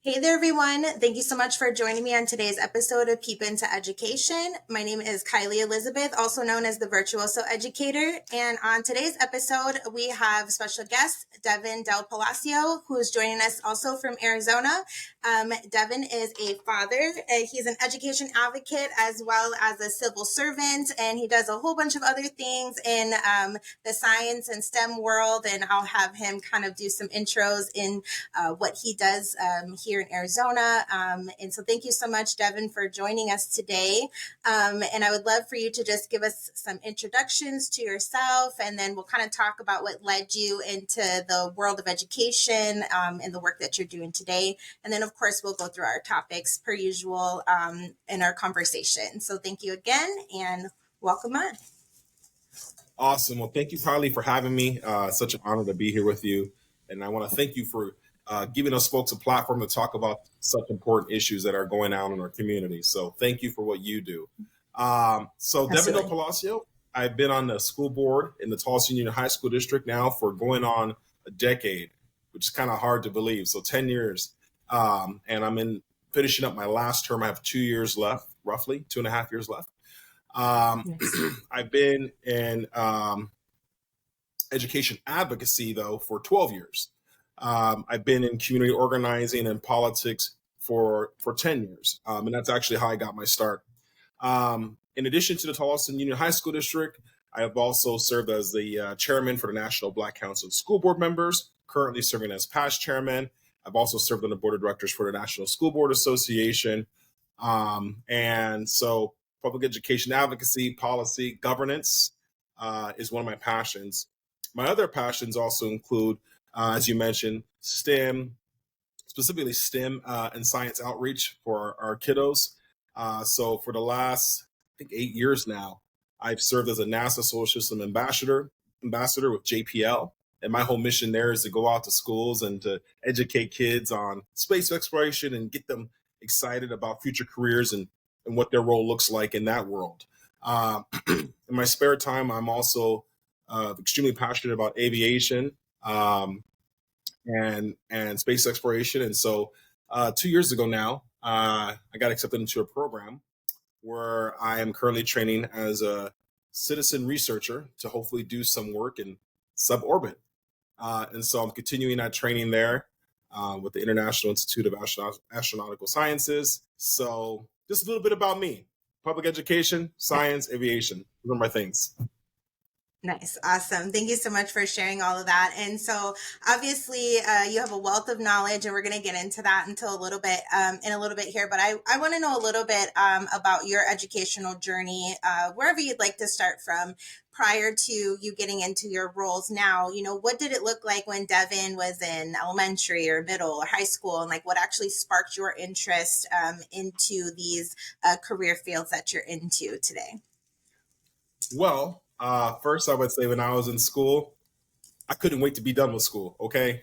Hey there, everyone. Thank you so much for joining me on today's episode of Peep Into Education. My name is Kylie Elizabeth, also known as the Virtuoso Educator. And on today's episode, we have special guest, Devin Del Palacio, who is joining us also from Arizona. Devin is a father. He's an education advocate as well as a civil servant, and he does a whole bunch of other things in the science and STEM world. And I'll have him kind of do some intros in what he does here in Arizona. And so thank you so much, Devin, for joining us today. And I would love for you to just give us some introductions to yourself, and then we'll kind of talk about what led you into the world of education and the work that you're doing today. And then, of course, we'll go through our topics per usual in our conversation. So thank you again, and welcome on. Awesome. Well, thank you, Kylie, for having me. Such an honor to be here with you. And I want to thank you for giving us folks a platform to talk about such important issues that are going on in our community. So thank you for what you do. Devin Del Palacio, I've been on the school board in the Tulsa Union High School District now for going on a decade, which is kind of hard to believe. So 10 years. And I'm finishing up my last term. I have 2 years left, roughly 2.5 years left. I've been in education advocacy, though, for 12 years. I've been in community organizing and politics for 10 years. And that's actually how I got my start. In addition to the Tulsa Union High School District, I have also served as the chairman for the National Black Council of School Board Members, currently serving as past chairman. I've also served on the board of directors for the National School Board Association. And so public education advocacy, policy, governance is one of my passions. My other passions also include, as you mentioned, STEM, specifically STEM and science outreach for our kiddos. So for the last, I think, 8 years now, I've served as a NASA Solar System ambassador with JPL. And my whole mission there is to go out to schools and to educate kids on space exploration and get them excited about future careers and what their role looks like in that world. In my spare time, I'm also extremely passionate about aviation and space exploration. And so 2 years ago now, I got accepted into a program where I am currently training as a citizen researcher to hopefully do some work in suborbit. And so I'm continuing that training there with the International Institute of Astronautical Sciences. So just a little bit about me: public education, science, aviation. Those are my things. Nice. Awesome. Thank you so much for sharing all of that. And so obviously you have a wealth of knowledge, and we're going to get into that until a little bit in a little bit here. But I want to know a little bit about your educational journey, wherever you'd like to start from. Prior to you getting into your roles now, what did it look like when Devin was in elementary or middle or high school, and like what actually sparked your interest into these career fields that you're into today? Well, first I would say when I was in school, I couldn't wait to be done with school. Okay.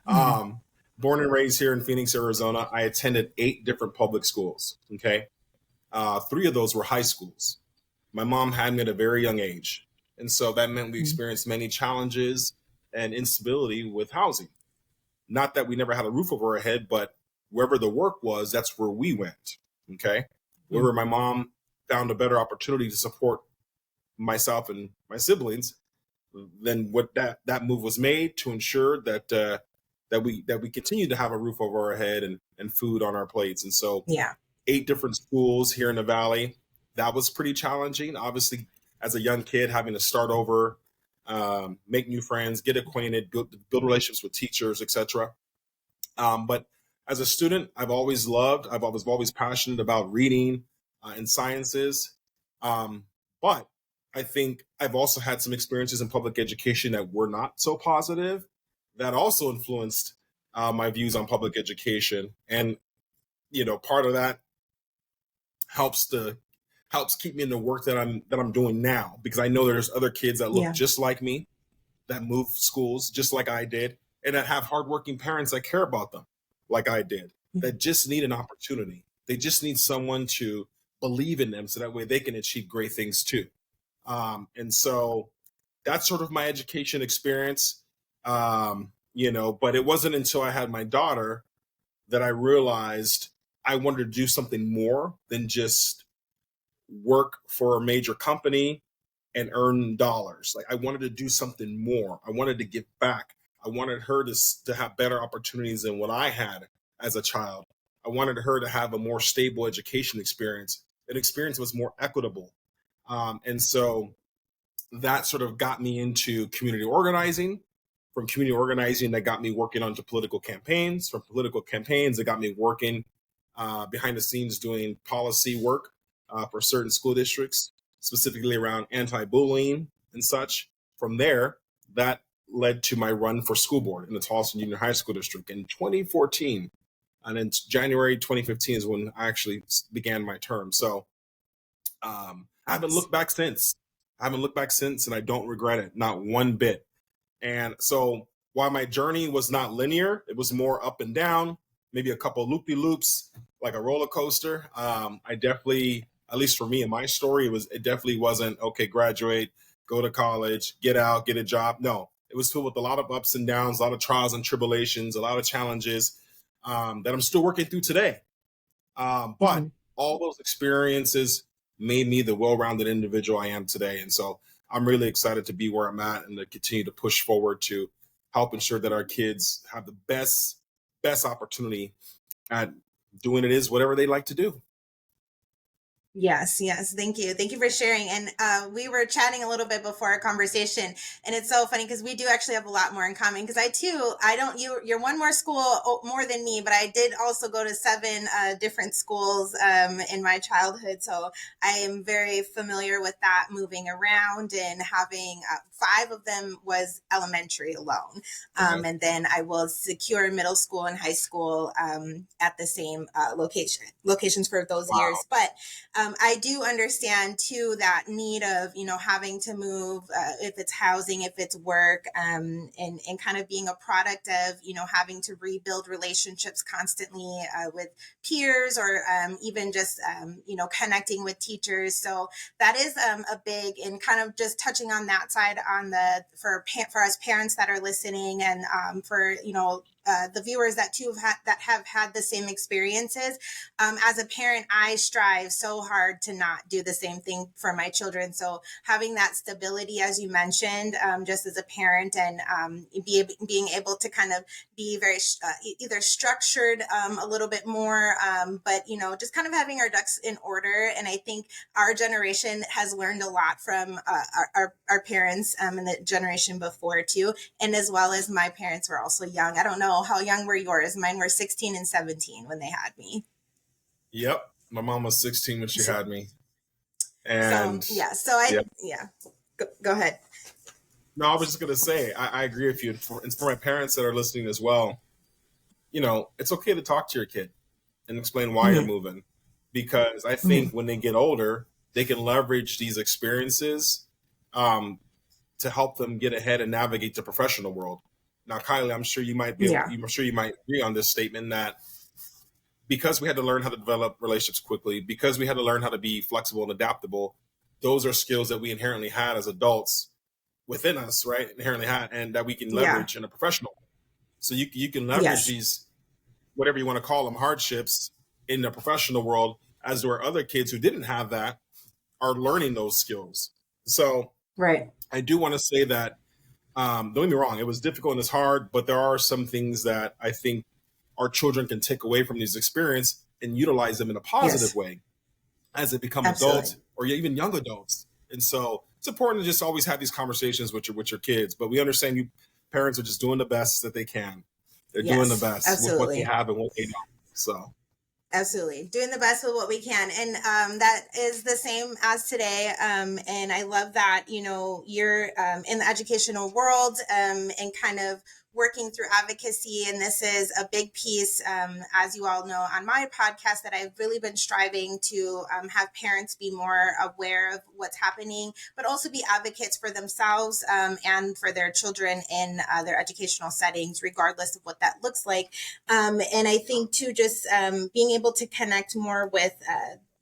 Born and raised here in Phoenix, Arizona, I attended 8 different public schools. Okay. 3 of those were high schools. My mom had me at a very young age. And so that meant we experienced many challenges and instability with housing. Not that we never had a roof over our head, but wherever the work was, that's where we went. Okay. Wherever my mom found a better opportunity to support myself and my siblings, then what that move was made to ensure that we continue to have a roof over our head and food on our plates. And so 8 different schools here in the Valley, that was pretty challenging. Obviously, as a young kid, having to start over, make new friends, get acquainted, build relationships with teachers, etc. But as a student, I was always passionate about reading and sciences. But I think I've also had some experiences in public education that were not so positive, that also influenced my views on public education. And, part of that helps keep me in the work that I'm doing now, because I know there's other kids that look just like me, that move schools just like I did, and that have hardworking parents that care about them like I did, that just need an opportunity. They just need someone to believe in them so that way they can achieve great things too. And so that's sort of my education experience, but it wasn't until I had my daughter that I realized I wanted to do something more than just work for a major company and earn dollars. Like I wanted to do something more. I wanted to give back. I wanted her to have better opportunities than what I had as a child. I wanted her to have a more stable education experience. An experience was more equitable. And so that sort of got me into community organizing. From community organizing, that got me working on political campaigns. From political campaigns, it got me working behind the scenes doing policy work for certain school districts, specifically around anti-bullying and such. From there, that led to my run for school board in the Towson Union High School District in 2014. And in January 2015 is when I actually began my term. So I haven't looked back since. And I don't regret it, not one bit. And so while my journey was not linear, it was more up and down, maybe a couple loopy loops, like a roller coaster. I definitely, at least for me and my story, it definitely wasn't, okay, graduate, go to college, get out, get a job. No, it was filled with a lot of ups and downs, a lot of trials and tribulations, a lot of challenges that I'm still working through today. But all those experiences made me the well-rounded individual I am today. And so I'm really excited to be where I'm at and to continue to push forward to help ensure that our kids have the best opportunity at doing it is whatever they like to do. Yes, yes. Thank you. Thank you for sharing. And we were chatting a little bit before our conversation, and it's so funny because we do actually have a lot more in common. Because you're one more school more than me, but I did also go to 7 different schools in my childhood. So I am very familiar with that, moving around and having 5 of them was elementary alone. And then I was secure middle school and high school at the same locations for those years. But I do understand too that need of, having to move, if it's housing, if it's work, and kind of being a product of, having to rebuild relationships constantly with peers or even just, connecting with teachers. So that is a big, and kind of just touching on that side for us parents that are listening, and for, the viewers that have had the same experiences. As a parent, I strive so hard to not do the same thing for my children. So having that stability, as you mentioned, just as a parent, and being able to kind of be very either structured a little bit more, but just kind of having our ducks in order. And I think our generation has learned a lot from our parents and the generation before too, and as well as my parents were also young. I don't know, how young were yours? Mine were 16 and 17 when they had me. Yep. My mom was 16 when she had me. And Go ahead. No, I was just going to say, I agree with you. And for my parents that are listening as well, it's okay to talk to your kid and explain why you're moving. Because I think when they get older, they can leverage these experiences to help them get ahead and navigate the professional world. Now, Kylie, I'm sure you might agree on this statement that because we had to learn how to develop relationships quickly, because we had to learn how to be flexible and adaptable, those are skills that we inherently had as adults within us, right? Inherently had, and that we can leverage in a professional. So you can leverage these, whatever you want to call them, hardships in the professional world, as there are other kids who didn't have that are learning those skills. So I do want to say that, don't get me wrong, it was difficult and it's hard, but there are some things that I think our children can take away from these experiences and utilize them in a positive way as they become adults or even young adults. And so it's important to just always have these conversations with your kids, but we understand you parents are just doing the best that they can. They're doing the best with what they have and what they know. So absolutely doing the best with what we can, and that is the same as today, and I love that you're in the educational world, and kind of working through advocacy. And this is a big piece, as you all know, on my podcast, that I've really been striving to have parents be more aware of what's happening, but also be advocates for themselves and for their children in their educational settings, regardless of what that looks like. And I think too, just being able to connect more with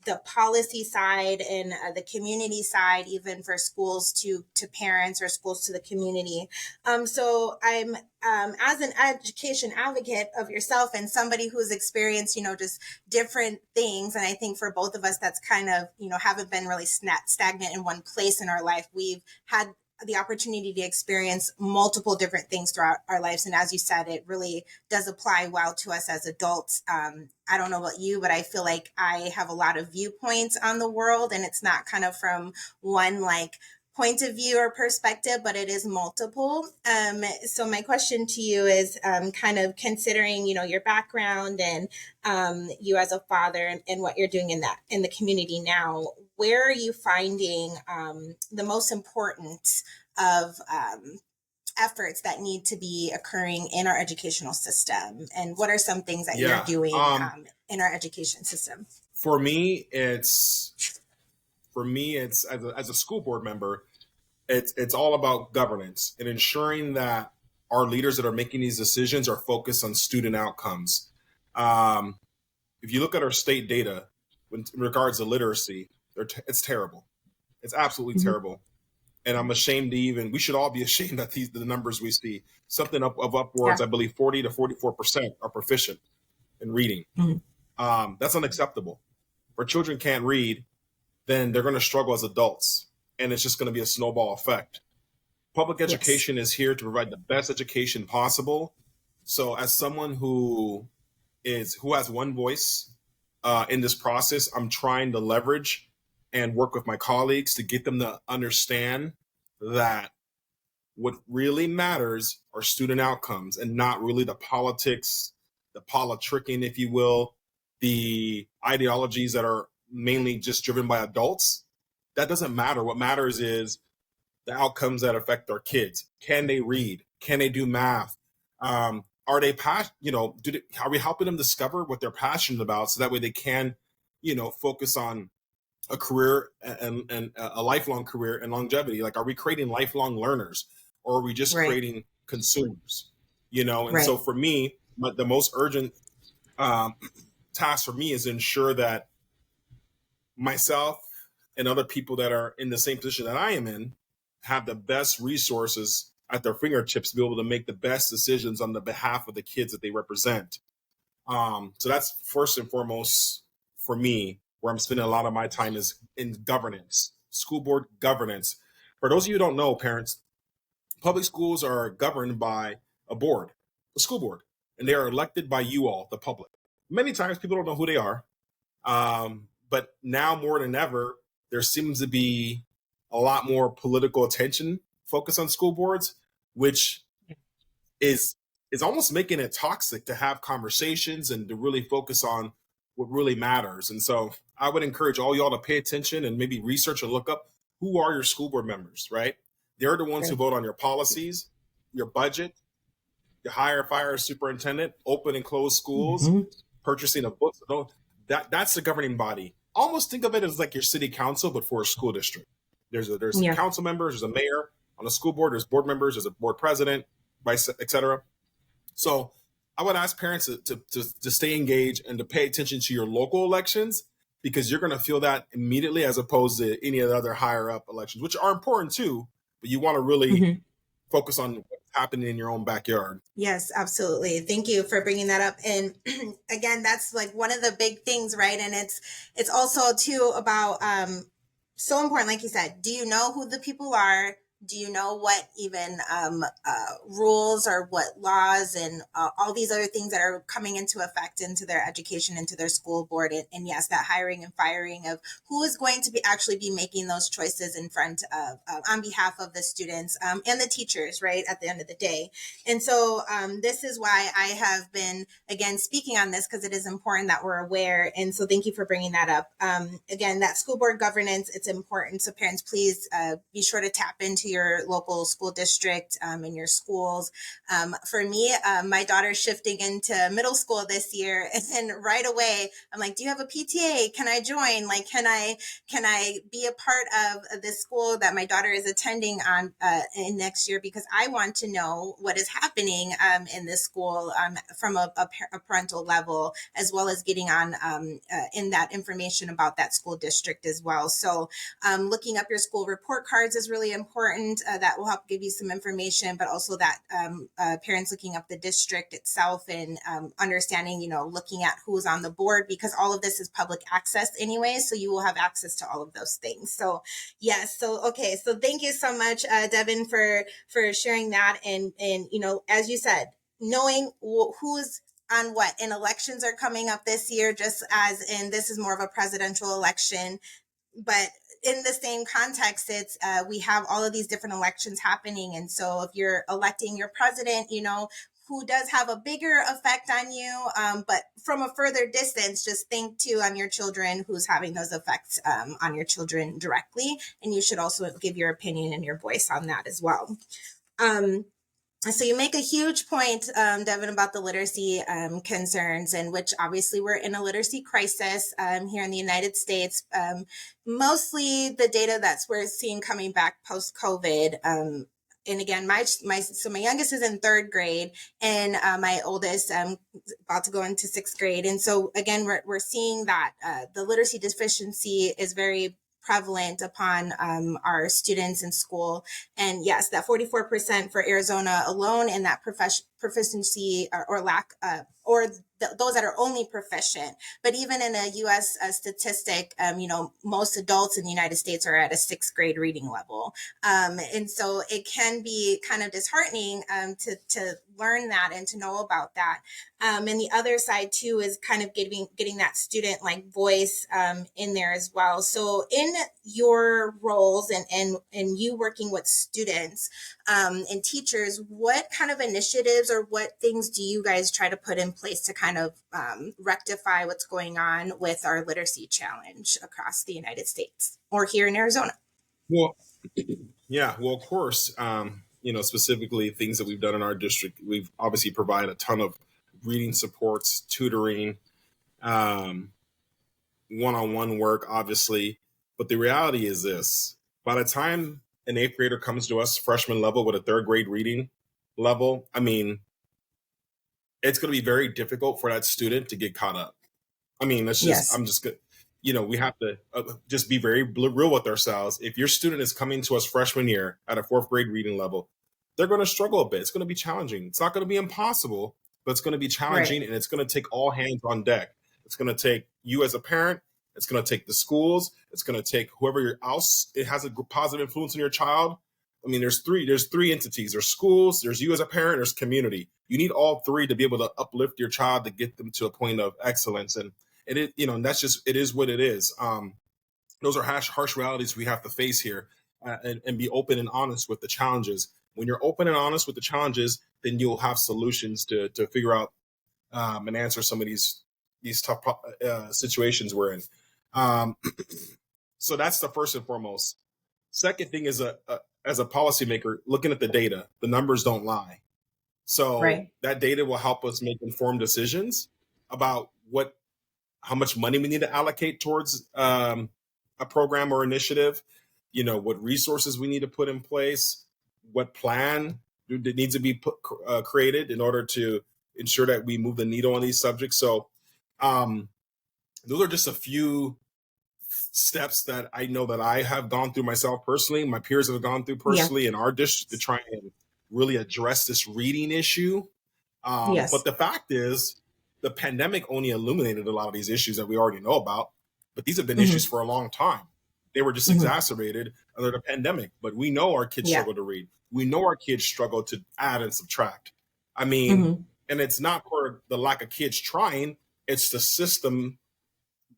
the policy side and the community side, even for schools to parents or schools to the community. So I'm as an education advocate of yourself and somebody who's experienced, just different things. And I think for both of us, that's kind of, haven't been really stagnant in one place in our life. We've had the opportunity to experience multiple different things throughout our lives. And as you said, it really does apply well to us as adults. I don't know about you, but I feel like I have a lot of viewpoints on the world, and it's not kind of from one point of view or perspective, but it is multiple. So my question to you is kind of considering, your background and you as a father and what you're doing in the community now, where are you finding the most important of efforts that need to be occurring in our educational system? And what are some things that you're doing in our education system? For me, it's as a school board member, it's all about governance and ensuring that our leaders that are making these decisions are focused on student outcomes. If you look at our state data in regards to literacy, it's terrible. It's absolutely terrible. And I'm ashamed we should all be ashamed that the numbers we see, something of upwards, I believe 40 to 44% are proficient in reading. That's unacceptable. If our children can't read, then they're going to struggle as adults. And it's just going to be a snowball effect. Public education is here to provide the best education possible. So as someone who has one voice in this process, I'm trying to leverage and work with my colleagues to get them to understand that what really matters are student outcomes and not really the politics, the politicking, if you will, the ideologies that are mainly just driven by adults. That doesn't matter. What matters is the outcomes that affect our kids. Can they read? Can they do math? Are they are we helping them discover what they're passionate about so that way they can, focus on a career and a lifelong career and longevity? Like, are we creating lifelong learners, or are we just creating consumers? And so for me, the most urgent task for me is to ensure that myself and other people that are in the same position that I am in have the best resources at their fingertips to be able to make the best decisions on the behalf of the kids that they represent. So that's first and foremost for me, where I'm spending a lot of my time is in governance, school board governance. For those of you who don't know, parents, public schools are governed by a board, a school board, and they are elected by you all, the public. Many times people don't know who they are. But now more than ever, there seems to be a lot more political attention focused on school boards, which is almost making it toxic to have conversations and to really focus on what really matters. And so I would encourage all y'all to pay attention and maybe research and look up who are your school board members, right? They're the ones who vote on your policies, your budget, your hire, fire, superintendent, open and close schools, purchasing of books. That's the governing body. Almost think of it as like your city council, but for a school district. There's council members, there's a mayor on a school board, there's board members, there's a board president, vice, etc. So I would ask parents to stay engaged and to pay attention to your local elections, because you're going to feel that immediately as opposed to any of the other higher up elections, which are important too, but you want to really focus on what's happening in your own backyard. Yes, absolutely. Thank you for bringing that up. And again, that's like one of the big things, right? And it's also too about so important, like you said, do you know who the people are? Do you know what even rules or what laws and all these other things that are coming into effect into their education, into their school board? And yes, that hiring and firing of who is going to actually be making those choices in front of, on behalf of the students and the teachers, right, at the end of the day. And so this is why I have been, again, speaking on this, because it is important that we're aware. And so thank you for bringing that up. Again, that school board governance, it's important. So parents, please be sure to tap into to your local school district in your schools. For me, my daughter's shifting into middle school this year, and right away I'm like, do you have a PTA? Can I join? Like, can I be a part of the school that my daughter is attending on in next year? Because I want to know what is happening in this school from a parental level, as well as getting on in that information about that school district as well. So looking up your school report cards is really important. That will help give you some information, but also that parents looking up the district itself and understanding, looking at who's on the board, because all of this is public access anyway. So you will have access to all of those things. So yes. So, okay. So thank you so much, Devin, for sharing that. And, as you said, knowing who's on what, and elections are coming up this year, just as in this is more of a presidential election, but in the same context, it's we have all of these different elections happening. And so if you're electing your president, who does have a bigger effect on you, but from a further distance, just think too on your children, who's having those effects on your children directly. And you should also give your opinion and your voice on that as well. So you make a huge point, Devin, about the literacy concerns, and which obviously we're in a literacy crisis here in the United States. Mostly the data that's we're seeing coming back post-COVID. And again, my youngest is in third grade, and my oldest about to go into sixth grade. And so again, we're seeing that the literacy deficiency is very prevalent upon our students in school. And yes, that 44% for Arizona alone, and that proficiency or lack or those that are only proficient. But even in a U.S. Statistic, most adults in the United States are at a sixth grade reading level. And so it can be kind of disheartening to learn that and to know about that. And the other side too is kind of getting that student like voice in there as well. So in your roles and you working with students and teachers, what kind of initiatives or what things do you guys try to put in place to kind of rectify what's going on with our literacy challenge across the United States or here in Arizona? Well, yeah, well, of course, specifically things that we've done in our district, we've obviously provided a ton of reading supports, tutoring, one-on-one work, obviously. But the reality is this: by the time an eighth grader comes to us, freshman level, with a third grade reading level, I mean, it's going to be very difficult for that student to get caught up. I mean, I'm just good. We have to just be very real with ourselves. If your student is coming to us freshman year at a fourth grade reading level, they're going to struggle a bit. It's going to be challenging. It's not going to be impossible, but it's going to be challenging, right. And it's going to take all hands on deck. It's going to take you as a parent. It's going to take the schools. It's going to take whoever else it has a positive influence on your child. I mean, there's three entities. There's schools, there's you as a parent, there's community. You need all three to be able to uplift your child to get them to a point of excellence. And that's just, it is what it is. Those are harsh realities we have to face here, and be open and honest with the challenges. When you're open and honest with the challenges, then you'll have solutions to figure out and answer some of these tough situations we're in. So that's the first and foremost. Second thing is as a policymaker, looking at the data, the numbers don't lie. So right. That data will help us make informed decisions about how much money we need to allocate towards a program or initiative, what resources we need to put in place, what plan that needs to be created in order to ensure that we move the needle on these subjects. So those are just a few steps that I know that I have gone through myself personally, my peers have gone through personally in our district to try and really address this reading issue. But the fact is, the pandemic only illuminated a lot of these issues that we already know about, but these have been issues for a long time. They were just exacerbated under the pandemic, but we know our kids struggle to read. We know our kids struggle to add and subtract. I mean, and it's not for the lack of kids trying, it's the system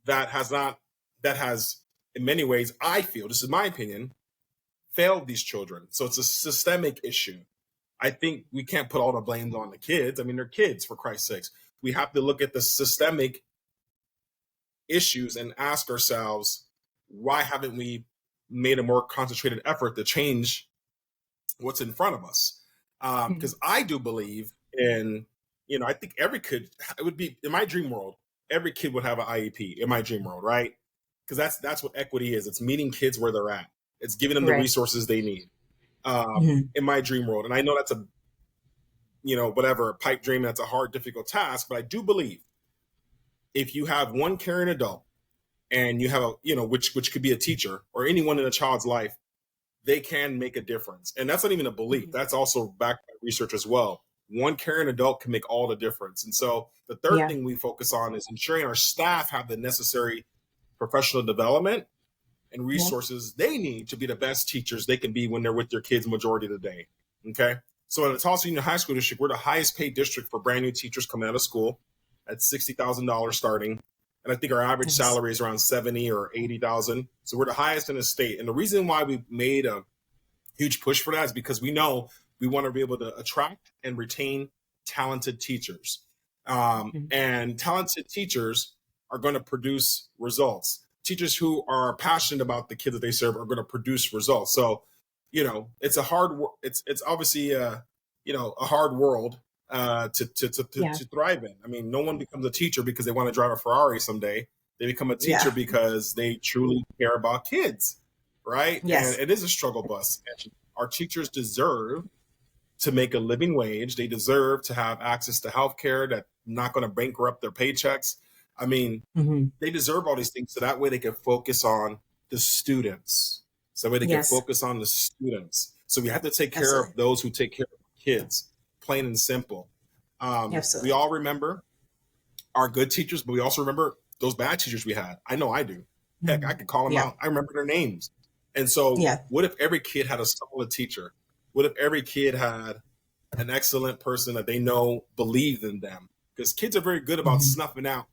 that has, in many ways, I feel, this is my opinion, failed these children. So it's a systemic issue. I think we can't put all the blame on the kids. I mean, they're kids, for Christ's sakes. We have to look at the systemic issues and ask ourselves, why haven't we made a more concentrated effort to change what's in front of us. Because I do believe in, I think every kid, it would be in my dream world, every kid would have an IEP in my dream world, right? Because that's what equity is. It's meeting kids where they're at. It's giving them the Right. resources they need Mhm. in my dream world. And I know that's a, whatever, a pipe dream, that's a hard, difficult task. But I do believe if you have one caring adult and you have a, which could be a teacher or anyone in a child's life, they can make a difference. And that's not even a belief. Mhm. That's also backed by research as well. One caring adult can make all the difference. And so the third Yeah. thing we focus on is ensuring our staff have the necessary professional development and Yeah. resources they need to be the best teachers they can be when they're with their kids majority of the day. Okay. So in the Tulsa Union High School District, we're the highest paid district for brand new teachers coming out of school at $60,000 starting. And I think our average Nice. salary is around 70 or 80,000. So we're the highest in the state. And the reason why we made a huge push for that is because we know we want to be able to attract and retain talented teachers. Mhm. And talented teachers are going to produce results. Teachers who are passionate about the kids that they serve are going to produce results. So, it's a hard. It's obviously a hard world Yeah. to thrive in. I mean, no one becomes a teacher because they want to drive a Ferrari someday. They become a teacher Yeah. because they truly care about kids, right? And Yes. it is a struggle bus. And our teachers deserve to make a living wage. They deserve to have access to health care that's not going to bankrupt their paychecks. I mean, Mhm. they deserve all these things so that way they can focus on the students. So that way they can Yes. focus on the students. So we have to take care of Absolutely. those who take care of kids, plain and simple. We Absolutely. all remember our good teachers, but we also remember those bad teachers we had. I know I do. Heck, I Mhm. could call them Yeah. out. I remember their names. And so, Yeah. what if every kid had a solid teacher? What if every kid had an excellent person that they know believed in them? Because kids are very good about Mhm. snuffing out,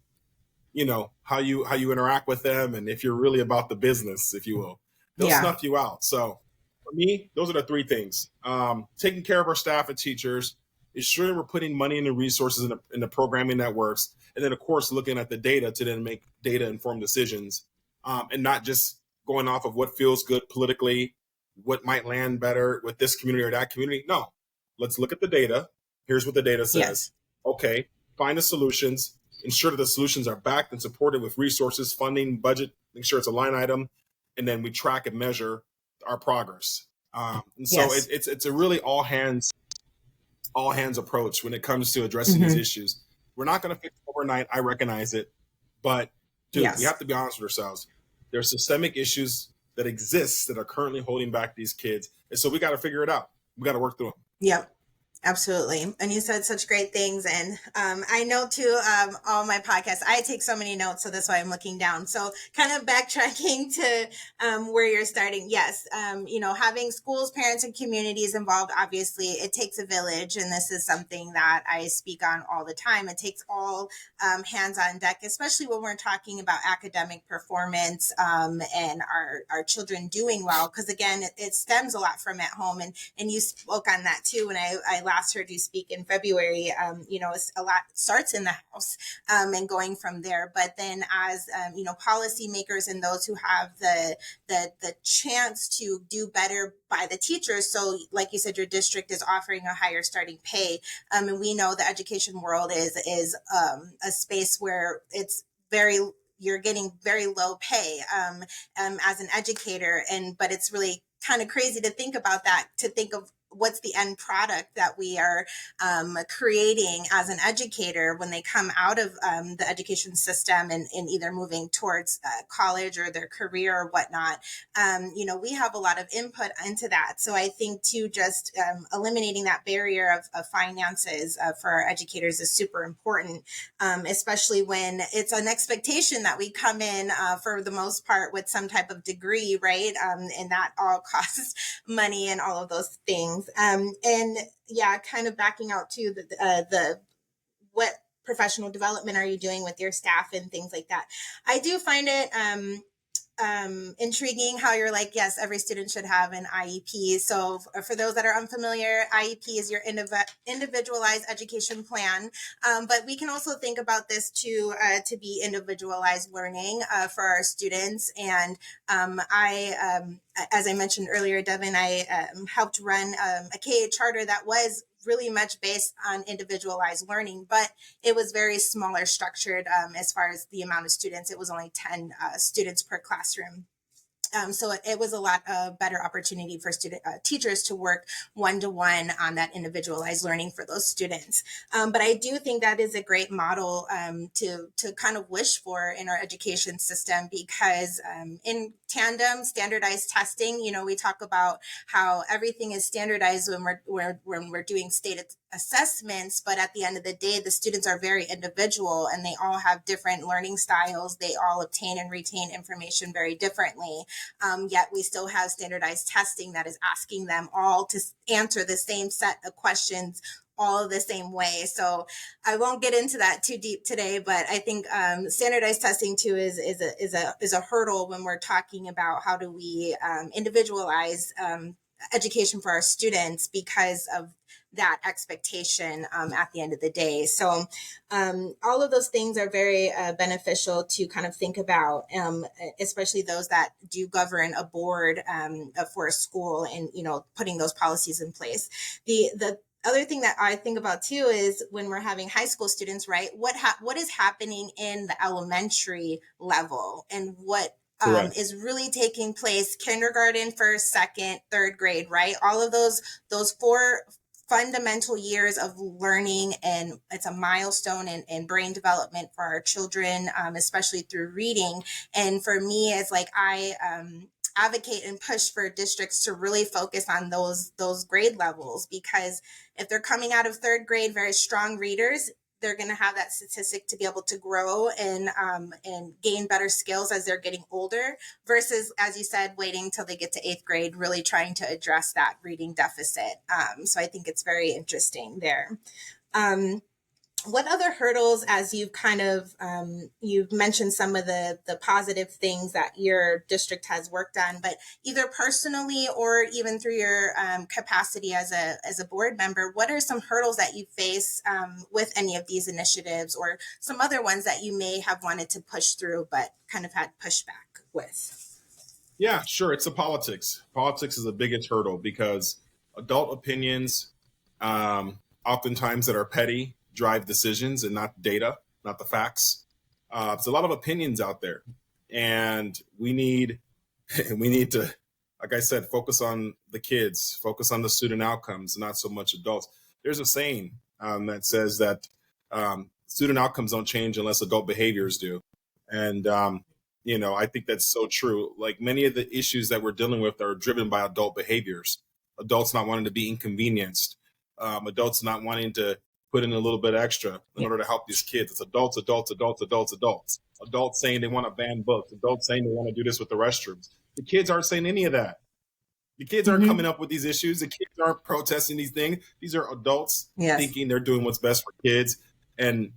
how you interact with them, and if you're really about the business, if you will, they'll Yeah. snuff you out. So, for me, those are the three things: taking care of our staff and teachers, ensuring we're putting money into resources in the programming that works, and then of course looking at the data to then make data informed decisions, and not just going off of what feels good politically, what might land better with this community or that community. No, let's look at the data. Here's what the data says. Yes. Okay, find the solutions, ensure that the solutions are backed and supported with resources, funding, budget, make sure it's a line item, and then we track and measure our progress. And so Yes. it's a really all hands approach when it comes to addressing these Mhm. issues. We're not going to fix it overnight. I recognize it, but dude, we Yes. have to be honest with ourselves. There's systemic issues that exist that are currently holding back these kids, and so we got to figure it out. We got to work through them. Yep. Absolutely. And you said such great things. And I know too, all my podcasts, I take so many notes. So that's why I'm looking down. So kind of backtracking to where you're starting. Yes. Having schools, parents, and communities involved, obviously, it takes a village. And this is something that I speak on all the time. It takes all hands on deck, especially when we're talking about academic performance and our children doing well. Because again, it stems a lot from at home. And you spoke on that too. And I last heard you speak in February. A lot starts in the house and going from there. But then as policymakers and those who have the chance to do better by the teachers. So like you said, your district is offering a higher starting pay. And we know the education world is a space where it's very you're getting very low pay as an educator, but it's really kind of crazy to think about that, to think of what's the end product that we are creating as an educator when they come out of the education system and either moving towards college or their career or whatnot. We have a lot of input into that. So I think too, just eliminating that barrier of finances for our educators is super important, especially when it's an expectation that we come in for the most part with some type of degree, right? And that all costs money and all of those things. And yeah, kind of backing out to the what professional development are you doing with your staff and things like that. I do find it intriguing how you're like, yes, every student should have an IEP. So for those that are unfamiliar, IEP is your individualized education plan. But we can also think about this to be individualized learning for our students. And as I mentioned earlier, Devin, I helped run a KA charter that was really much based on individualized learning, but it was very smaller structured as far as the amount of students. It was only 10 students per classroom. So it was a lot better opportunity for teachers to work one-to-one on that individualized learning for those students. But I do think that is a great model to kind of wish for in our education system, because in tandem standardized testing, we talk about how everything is standardized when we're doing state assessments, but at the end of the day, the students are very individual and they all have different learning styles. They all obtain and retain information very differently. Yet we still have standardized testing that is asking them all to answer the same set of questions all the same way. So I won't get into that too deep today, but I think standardized testing too is a hurdle when we're talking about how do we individualize education for our students because of that expectation at the end of the day. So all of those things are very beneficial to kind of think about, especially those that do govern a board for a school and, putting those policies in place. The other thing that I think about too is when we're having high school students, right? What is happening in the elementary level and what is really taking place kindergarten, first, second, third grade, right? All of those four fundamental years of learning, and it's a milestone in brain development for our children, especially through reading. And for me, it's like I advocate and push for districts to really focus on those grade levels, because if they're coming out of third grade very strong readers, they're going to have that statistic to be able to grow and gain better skills as they're getting older, versus, as you said, waiting until they get to eighth grade, really trying to address that reading deficit. So I think it's very interesting there. What other hurdles, as you've kind of, you've mentioned some of the positive things that your district has worked on, but either personally or even through your capacity as a board member, what are some hurdles that you face with any of these initiatives, or some other ones that you may have wanted to push through but kind of had pushback with? Yeah, sure. It's the politics. Politics is the biggest hurdle because adult opinions, oftentimes that are petty, drive decisions and not data, not the facts. There's a lot of opinions out there, and we need to, like I said, focus on the kids, focus on the student outcomes, not so much adults. There's a saying that says that student outcomes don't change unless adult behaviors do, and I think that's so true. Like many of the issues that we're dealing with are driven by adult behaviors, adults not wanting to be inconvenienced, adults not wanting to put in a little bit extra in order to help these kids. It's adults saying they want to ban books, adults saying they want to do this with the restrooms. The kids aren't saying any of that. The kids aren't coming up with these issues. The kids aren't protesting these things. These are adults thinking they're doing what's best for kids. And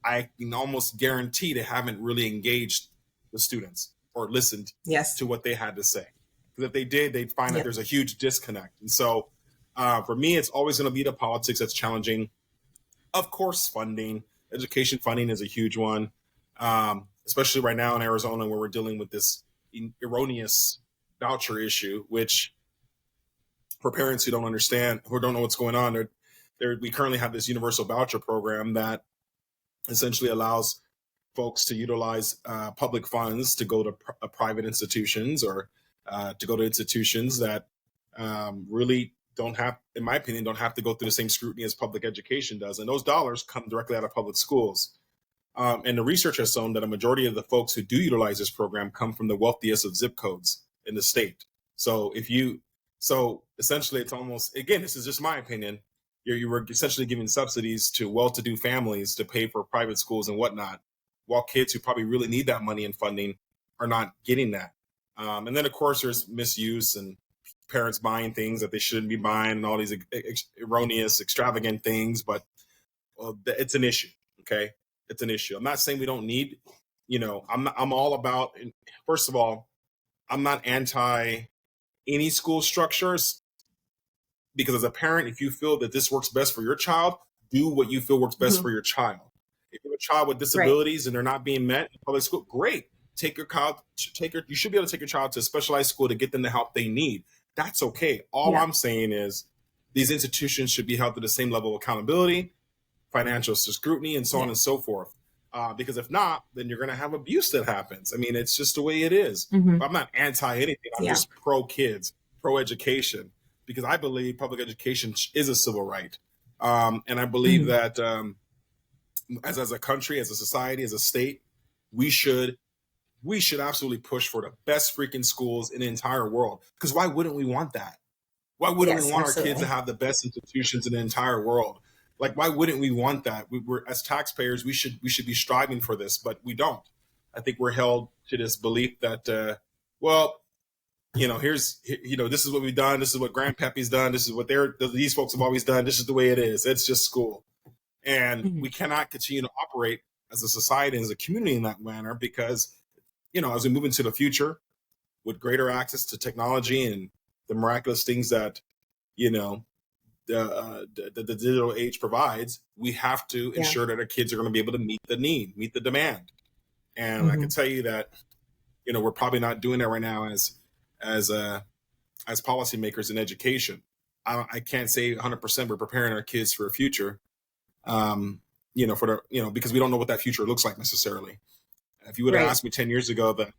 I can almost guarantee they haven't really engaged the students or listened to what they had to say. Because if they did, they'd find that there's a huge disconnect. And so for me, it's always going to be the politics that's challenging. Of course, funding, education funding is a huge one, especially right now in Arizona where we're dealing with this erroneous voucher issue, which for parents who don't understand, who don't know what's going on, we currently have this universal voucher program that essentially allows folks to utilize public funds to go to private institutions or to go to institutions that really don't have, in my opinion, don't have to go through the same scrutiny as public education does. And those dollars come directly out of public schools. And the research has shown that a majority of the folks who do utilize this program come from the wealthiest of zip codes in the state. So essentially it's almost, again, this is just my opinion, you were essentially giving subsidies to well-to-do families to pay for private schools and whatnot, while kids who probably really need that money and funding are not getting that. And then, of course, there's misuse and parents buying things that they shouldn't be buying and all these erroneous, extravagant things. But it's an issue, okay? It's an issue. I'm not saying we don't need I'm all about, first of all, I'm not anti any school structures, because as a parent, if you feel that this works best for your child, do what you feel works best Mhm. for your child. If you have a child with Right. disabilities and they're not being met in public school, great. You should be able to take your child to a specialized school to get them the help they need. That's okay. All Yeah. I'm saying is these institutions should be held to the same level of accountability, financial scrutiny, and so on Yeah. and so forth. Because if not, then you're going to have abuse that happens. I mean, it's just the way it is. Hmm. But I'm not anti anything. I'm Yeah. just pro kids, pro education, because I believe public education is a civil right. And I believe Hmm. that as a country, as a society, as a state, we should absolutely push for the best freaking schools in the entire world. Because why wouldn't we want that? Why wouldn't we Yes, want our kids to absolutely. have the best institutions in the entire world? Like, why wouldn't we want that? We're as taxpayers, we should be striving for this, but we don't. I think we're held to this belief that, well, this is what we've done. This is what Grandpappy's done. This is what these folks have always done. This is the way it is. It's just school, and Hmm. we cannot continue to operate as a society and as a community in that manner, because as we move into the future with greater access to technology and the miraculous things that you know the digital age provides, we have to Yeah. ensure that our kids are going to be able to meet the need, meet the demand. And I Hmm. can tell you that we're probably not doing that right now as policymakers in education. I can't say 100% we're preparing our kids for a future, because we don't know what that future looks like necessarily. If you would have Right. asked me 10 years ago that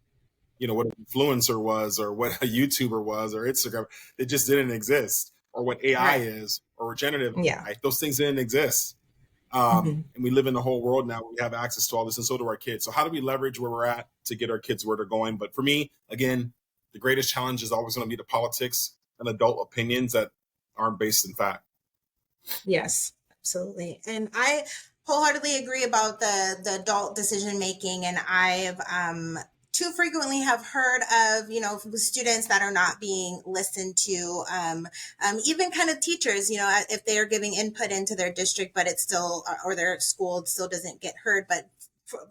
what an influencer was, or what a YouTuber was, or Instagram, it just didn't exist. Or what AI Right. is, or regenerative Yeah. AI, those things didn't exist. Hmm. And we live in the whole world now where we have access to all this, and so do our kids. So how do we leverage where we're at to get our kids where they're going? But for me, again, the greatest challenge is always going to be the politics and adult opinions that aren't based in fact. Yes, absolutely. And I wholeheartedly agree about the adult decision making. And I've too frequently have heard of, students that are not being listened to, even kind of teachers, if they are giving input into their district, but it's still, or their school still doesn't get heard, but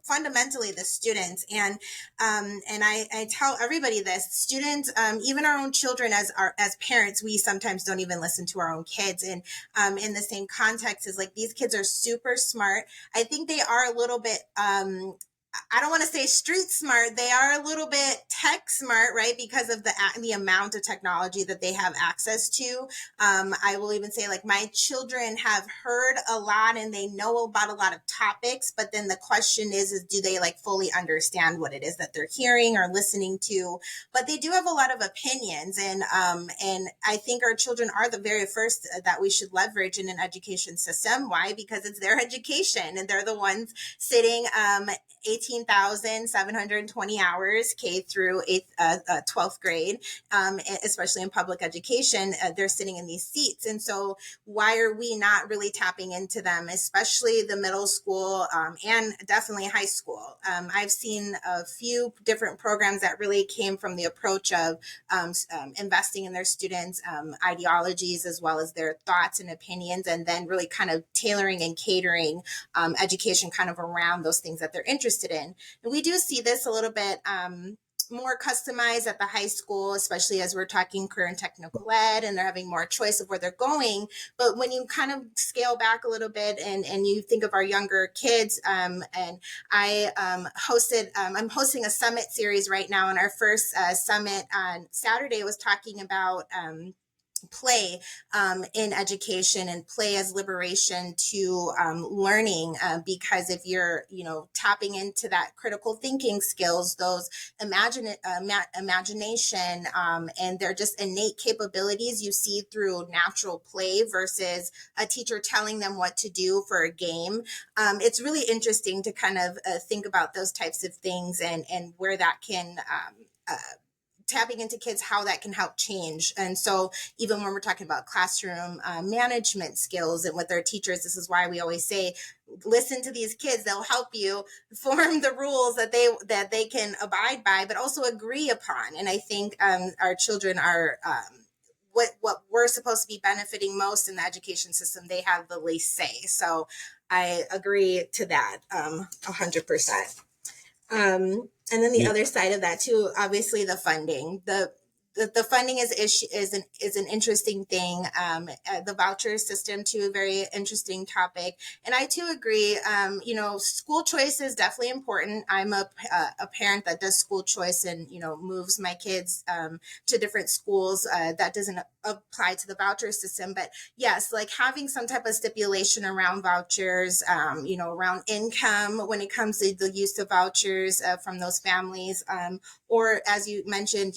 fundamentally the students. And I tell everybody this: students, even our own children, as parents, we sometimes don't even listen to our own kids. And in the same context, is like, these kids are super smart. I think they are a little bit, I don't want to say street smart. They are a little bit tech smart, right? Because of the amount of technology that they have access to. I will even say, like, my children have heard a lot and they know about a lot of topics, but then the question is do they like fully understand what it is that they're hearing or listening to? But they do have a lot of opinions, and I think our children are the very first that we should leverage in an education system. Why? Because it's their education, and they're the ones sitting 18,720 hours K through 12th grade, especially in public education. They're sitting in these seats. And so why are we not really tapping into them, especially the middle school, and definitely high school? I've seen a few different programs that really came from the approach of investing in their students' ideologies, as well as their thoughts and opinions, and then really kind of tailoring and catering education kind of around those things that they're interested in. And we do see this a little bit more customized at the high school, especially as we're talking career and technical ed, and they're having more choice of where they're going. But when you kind of scale back a little bit, and you think of our younger kids, and I I'm hosting a summit series right now, and our first summit on Saturday was talking about play in education, and play as liberation to learning, because if you're tapping into that critical thinking skills, those imagination, and they're just innate capabilities you see through natural play versus a teacher telling them what to do for a game. It's really interesting to kind of think about those types of things, and where that can tapping into kids, how that can help change. And so even when we're talking about classroom management skills and with their teachers, this is why we always say, listen to these kids. They'll help you form the rules that they can abide by, but also agree upon. And I think our children are what we're supposed to be benefiting most in the education system. They have the least say. So I agree to that 100%. And then the Yeah. other side of that too, obviously the funding. The funding is an interesting thing. The voucher system too, a very interesting topic. And I too agree. School choice is definitely important. I'm a parent that does school choice and moves my kids to different schools. That doesn't apply to the voucher system, but yes, like having some type of stipulation around vouchers, around income when it comes to the use of vouchers from those families, or as you mentioned,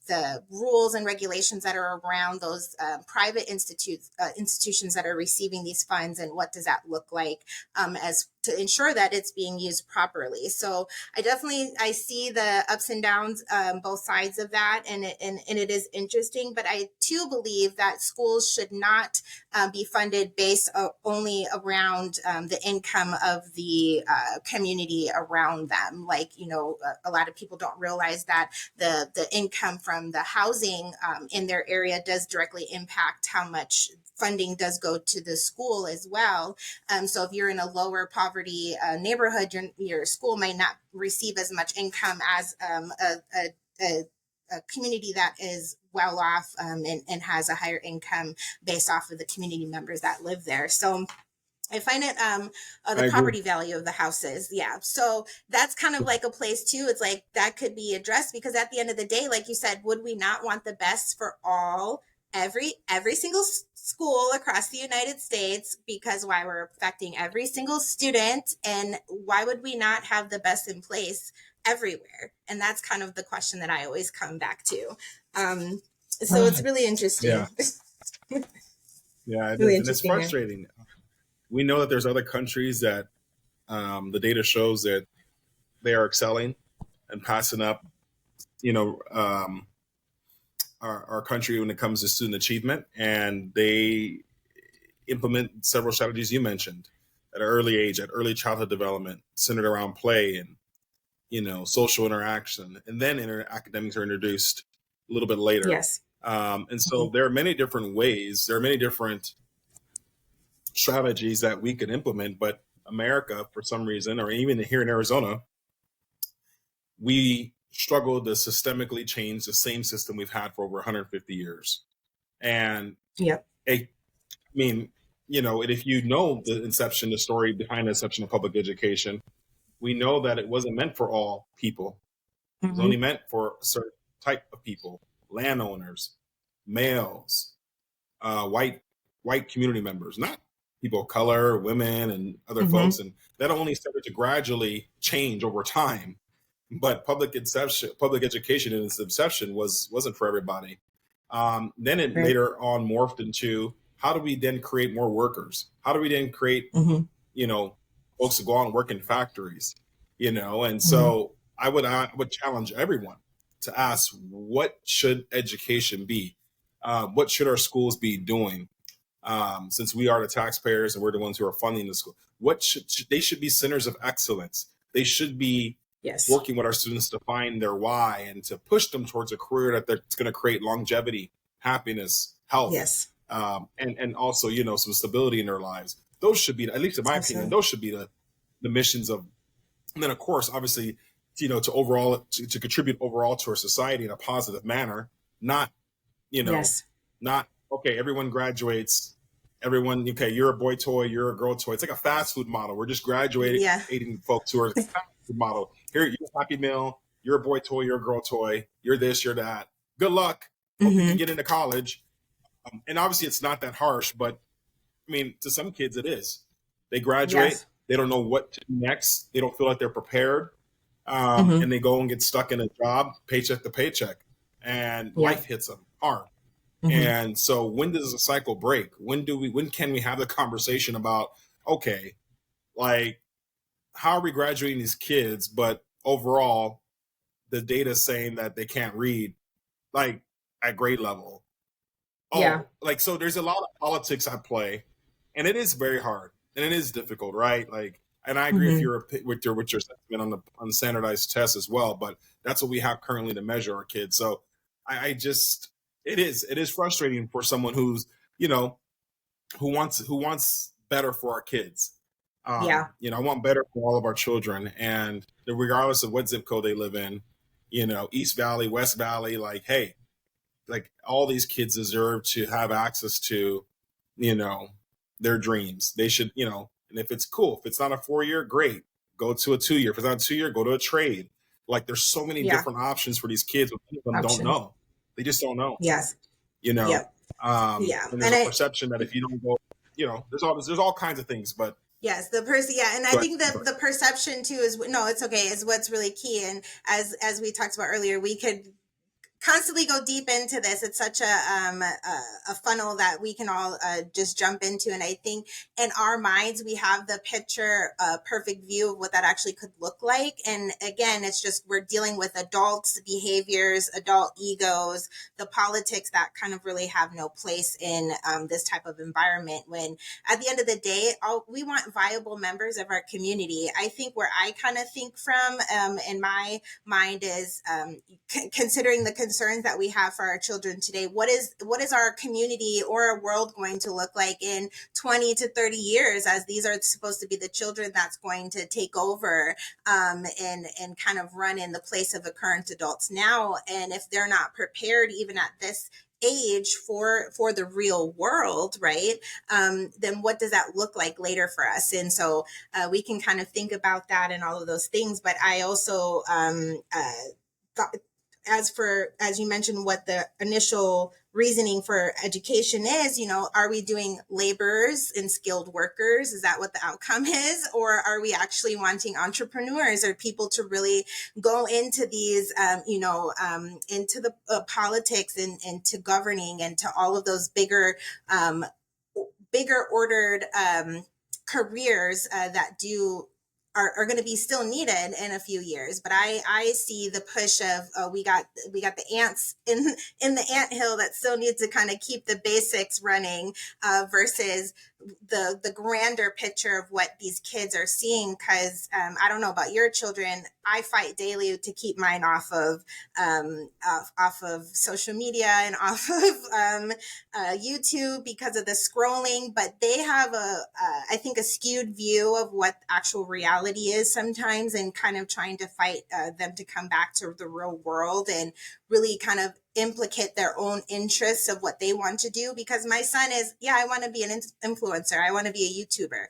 the rules and regulations that are around those private institutions that are receiving these funds, and what does that look like as to ensure that it's being used properly. So I see the ups and downs, both sides of that, and it is interesting. But I too believe that schools should not be funded based only around the income of the community around them. Like, a lot of people don't realize that the income from the housing in their area does directly impact how much funding does go to the school as well. So if you're in a lower poverty neighborhood, your school might not receive as much income as a community that is well off, and has a higher income based off of the community members that live there. So I find it the I agree. property value of the houses. Yeah. So that's kind of like a place too. It's like that could be addressed, because at the end of the day, like you said, would we not want the best for every single school across the United States? Because why, we're affecting every single student, and why would we not have the best in place everywhere? And that's kind of the question that I always come back to. So it's really interesting. Yeah. Yeah, it Really is. And it's interesting here. frustrating. We know that there's other countries that the data shows that they are excelling and passing up, you know, um, our country when it comes to student achievement. And they implement several strategies you mentioned at an early age, at early childhood development, centered around play and, social interaction. And then academics are introduced a little bit later. Yes. And so there are many different ways, there are many different strategies that we could implement, but America, for some reason, or even here in Arizona, we struggle to systemically change the same system we've had for over 150 years. And Yep. I mean, and if you know the story behind the inception of public education, we know that it wasn't meant for all people. It was only Mm-hmm. meant for a certain type of people: landowners, males, white community members, not people of color, women, and other Mm-hmm. folks. And that only started to gradually change over time. But public education in its inception wasn't for everybody. Then it Right. later on morphed into, how do we then create more workers? How do we then create, Mm-hmm. you know, folks to go out and work in factories? And Mm-hmm. so I would challenge everyone to ask, what should education be? What should our schools be doing? Since we are the taxpayers and we're the ones who are funding the school, they should be centers of excellence. They should be Yes. working with our students to find their why and to push them towards a career that's going to create longevity, happiness, health, Yes. and also some stability in their lives. Those should be, at least in my opinion, Awesome. those should be the missions of. And then of course, obviously, to contribute overall to our society in a positive manner, not you know, Yes. not okay, everyone graduates, everyone, okay, you're a boy toy, you're a girl toy. It's like a fast food model. We're just graduating Yeah. folks who are fast food model. Here, you're a Happy Meal, you're a boy toy, you're a girl toy, you're this, you're that. Good luck. Hope you can Mm-hmm. get into college. And obviously, it's not that harsh, but I mean, to some kids, it is. They graduate, Yes. they don't know what to do next, they don't feel like they're prepared, Mm-hmm. and they go and get stuck in a job, paycheck to paycheck, and life Yep. hits them hard. Mm-hmm. And so when does the cycle break? When can we have the conversation about, okay, like, how are we graduating these kids, but overall the data is saying that they can't read, like, at grade level? Yeah. Like, so there's a lot of politics at play, and it is very hard and it is difficult, right? Like, and I agree Mm-hmm. with your sentiment on the standardized tests as well, but that's what we have currently to measure our kids. So I just, it is frustrating for someone who's, you know who wants better for our kids. Yeah. I want better for all of our children, and regardless of what zip code they live in, East Valley, West Valley, like, hey, like all these kids deserve to have access to, you know, their dreams. They should, and if it's cool, if it's not a 4-year, great, go to a 2-year. If it's not a 2-year, go to a trade. Like there's so many Yeah. different options for these kids, but many of them don't Options. know. They just don't know, Yes. you know. Yep. Yeah. And there's And a I, perception that if you don't go, there's all kinds of things, but yes, the person, yeah, and I go ahead. think the perception too is no, it's okay, is what's really key. And as we talked about earlier, we could constantly go deep into this. It's such a funnel that we can all just jump into. And I think in our minds, we have the picture, perfect view of what that actually could look like. And again, it's just we're dealing with adults' behaviors, adult egos, the politics that kind of really have no place in this type of environment. When at the end of the day, we want viable members of our community. I think where I kind of think from in my mind is considering the concerns that we have for our children today. What is our community or our world going to look like in 20 to 30 years, as these are supposed to be the children that's going to take over and kind of run in the place of the current adults now? And if they're not prepared even at this age for the real world, right, then what does that look like later for us? And so we can kind of think about that and all of those things. But I also thought, as you mentioned, what the initial reasoning for education is, are we doing laborers and skilled workers? Is that what the outcome is? Or are we actually wanting entrepreneurs or people to really go into these, into the politics and to governing and to all of those bigger ordered careers that are going to be still needed in a few years. But I see the push of we got the ants in the anthill that still need to kind of keep the basics running versus the grander picture of what these kids are seeing. Because I don't know about your children, I fight daily to keep mine off of social media and off of YouTube because of the scrolling. But they have I think a skewed view of what actual reality is sometimes, and kind of trying to fight them to come back to the real world and really kind of implicate their own interests of what they want to do. Because my son is, yeah, I want to be an influencer, I want to be a YouTuber.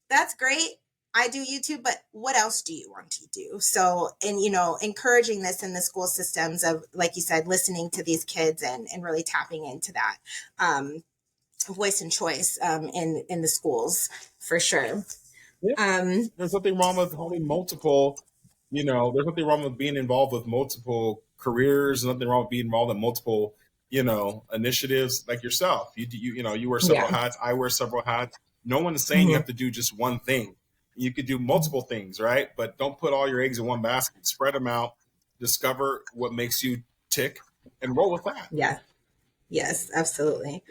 That's great, I do YouTube, but what else do you want to do? So, and encouraging this in the school systems of, like you said, listening to these kids and really tapping into that voice and choice in the schools for sure. Yeah. Um, There's nothing wrong with having multiple, there's nothing wrong with being involved with multiple careers, nothing wrong with being involved in multiple, initiatives like yourself. You wear several yeah. hats, I wear several hats. No one is saying you Mhm. have to do just one thing. You could do multiple things, right? But don't put all your eggs in one basket. Spread them out, discover what makes you tick, and roll with that. Yeah. Yes, absolutely.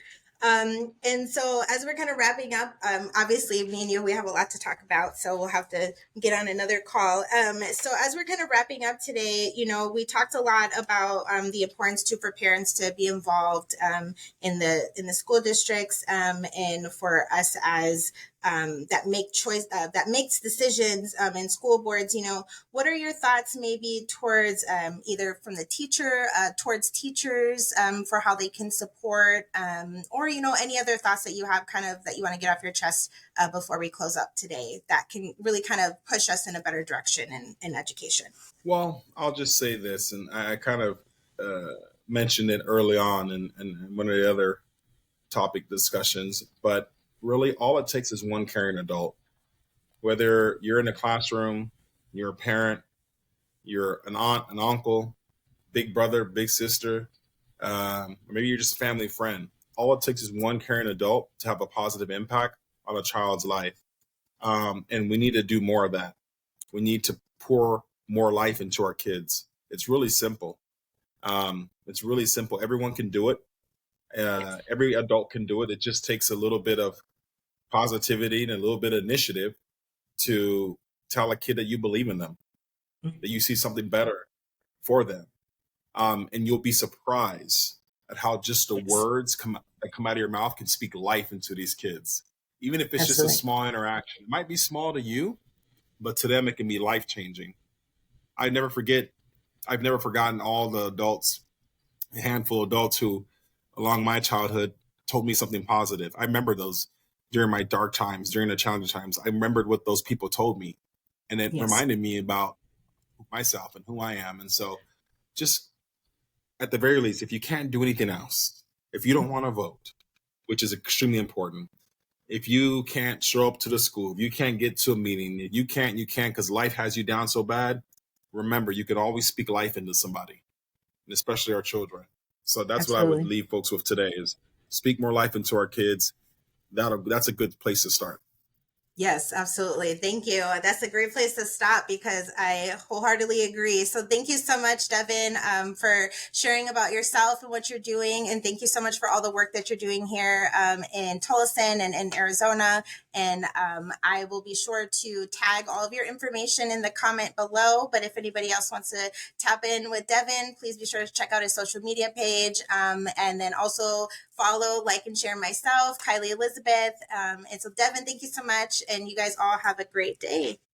And so as we're kind of wrapping up, obviously me and you, we have a lot to talk about, so we'll have to get on another call. So as we're kind of wrapping up today, we talked a lot about the importance for parents to be involved in the school districts, and for us as that makes decisions in school boards. What are your thoughts maybe towards either from the teacher towards teachers for how they can support, or any other thoughts that you have kind of that you want to get off your chest before we close up today that can really kind of push us in a better direction in education? Well, I'll just say this, and I kind of mentioned it early on in one of the other topic discussions, but really all it takes is one caring adult. Whether you're in a classroom, you're a parent, you're an aunt, an uncle, big brother, big sister, or maybe you're just a family friend. All it takes is one caring adult to have a positive impact on a child's life. And we need to do more of that. We need to pour more life into our kids. It's really simple. It's really simple. Everyone can do it. Every adult can do it. It just takes a little bit of positivity and a little bit of initiative to tell a kid that you believe in them, that you see something better for them. And you'll be surprised at how just the Yes. words that come out of your mouth can speak life into these kids. even if it's just a Absolutely. small interaction. It might be small to you, but to them, it can be life changing. I never forget, I've never forgotten all the adults, a handful of adults who, along my childhood, told me something positive. I remember those during my dark times, during the challenging times. I remembered what those people told me, and it Yes. reminded me about myself and who I am. And so, just at the very least, if you can't do anything else, if you don't want to vote, which is extremely important, if you can't show up to the school, if you can't get to a meeting, if you can't because life has you down so bad, remember you can always speak life into somebody, and especially our children. So that's what I would Absolutely. leave folks with today is speak more life into our kids. That's a good place to start. Yes, absolutely. Thank you. That's a great place to stop because I wholeheartedly agree. So thank you so much, Devin, for sharing about yourself and what you're doing. And thank you so much for all the work that you're doing here in Tolleson and in Arizona. And I will be sure to tag all of your information in the comment below. But if anybody else wants to tap in with Devin, please be sure to check out his social media page. And then also follow, like, and share myself, Kylie Elizabeth. And so, Devin, thank you so much. And you guys all have a great day.